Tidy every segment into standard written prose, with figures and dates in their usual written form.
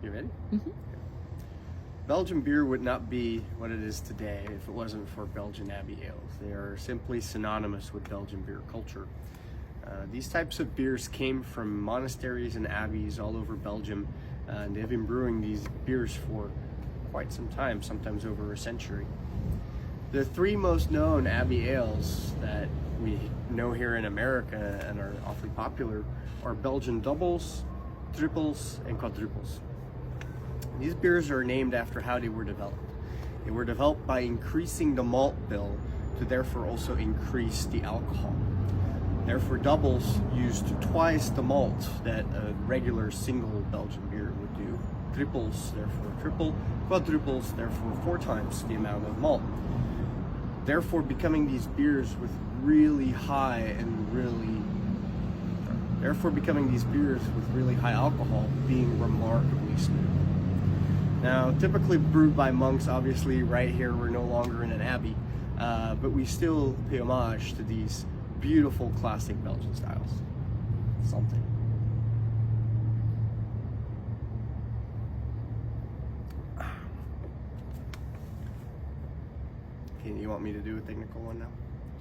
You ready? Mm-hmm. Belgian beer would not be what it is today if it wasn't for Belgian Abbey Ales. They are simply synonymous with Belgian beer culture. These types of beers came from monasteries and abbeys all over Belgium, and they've been brewing these beers for quite some time, sometimes over a century. The three most known Abbey Ales that we know here in America and are awfully popular are Belgian doubles, triples, and quadruples. These beers are named after how they were developed. They were developed by increasing the malt bill to therefore also increase the alcohol. Therefore, doubles used twice the malt that a regular single Belgian beer would do. Triples, therefore triple. Quadruples, therefore 4 times the amount of malt. Therefore, becoming these beers with really high alcohol, being remarkably smooth. Now, typically brewed by monks, obviously right here we're no longer in an abbey, but we still pay homage to these beautiful classic Belgian styles. Something. Okay, you want me to do a technical one now?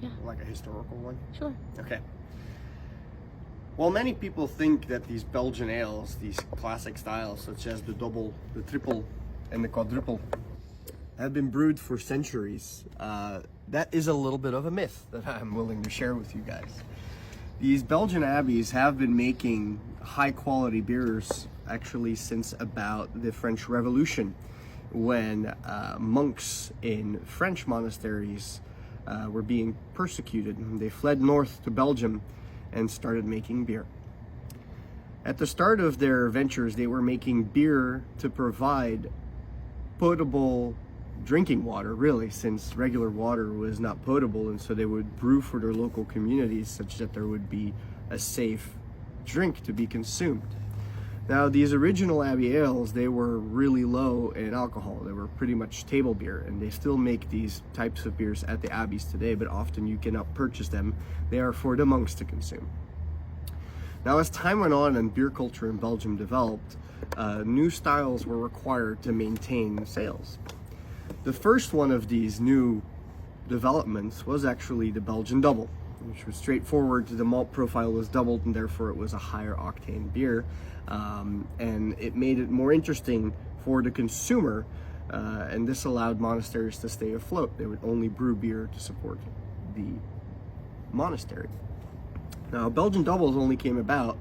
Yeah. Like a historical one? Sure. Okay. While many people think that these Belgian ales, these classic styles such as the Dobbel, the Tripel, and the Quadrupel have been brewed for centuries, that is a little bit of a myth that I'm willing to share with you guys. These Belgian abbeys have been making high quality beers actually since about the French Revolution, when monks in French monasteries were being persecuted. They fled north to Belgium and started making beer. At the start of their ventures, they were making beer to provide potable drinking water, really, since regular water was not potable, and so they would brew for their local communities such that there would be a safe drink to be consumed. Now, these original Abbey Ales, they were really low in alcohol. They were pretty much table beer, and they still make these types of beers at the abbeys today, but often you cannot purchase them. They are for the monks to consume. Now, as time went on and beer culture in Belgium developed, new styles were required to maintain sales. The first one of these new developments was actually the Belgian Double, which was straightforward. The malt profile was doubled, and therefore it was a higher octane beer. And it made it more interesting for the consumer, and this allowed monasteries to stay afloat. They would only brew beer to support the monastery. Now, Belgian doubles only came about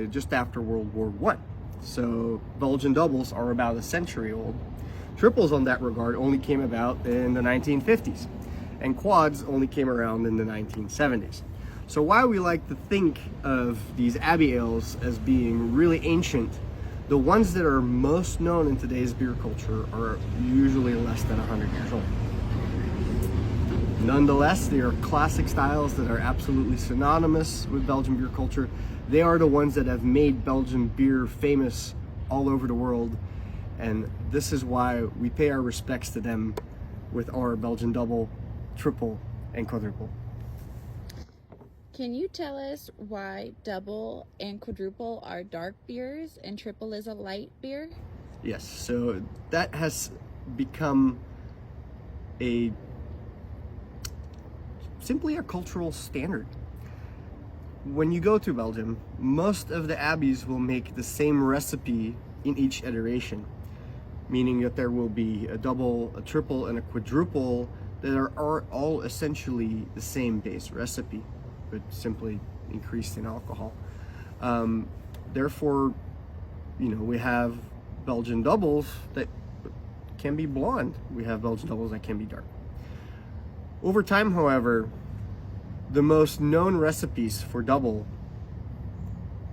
just after World War I, so Belgian doubles are about a century old. Triples, on that regard, only came about in the 1950s, and quads only came around in the 1970s. So while we like to think of these Abbey Ales as being really ancient, the ones that are most known in today's beer culture are usually less than 100 years old. Nonetheless, they are classic styles that are absolutely synonymous with Belgian beer culture. They are the ones that have made Belgian beer famous all over the world, and this is why we pay our respects to them with our Belgian Double, Triple, and Quadruple. Can you tell us why Double and Quadruple are dark beers and Triple is a light beer? Yes, so that has become simply a cultural standard. When you go to Belgium, most of the abbeys will make the same recipe in each iteration, meaning that there will be a double, a triple, and a quadruple that are all essentially the same base recipe, but simply increased in alcohol. Therefore, we have Belgian doubles that can be blonde. We have Belgian doubles that can be dark. Over time, however, the most known recipes for double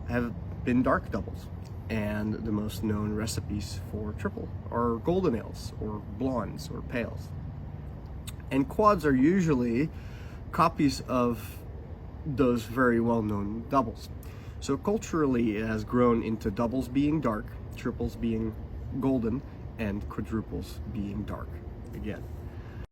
have been dark doubles, and the most known recipes for triple are golden ales or blondes or pales. And quads are usually copies of those very well-known doubles. So culturally, it has grown into doubles being dark, triples being golden, and quadruples being dark again.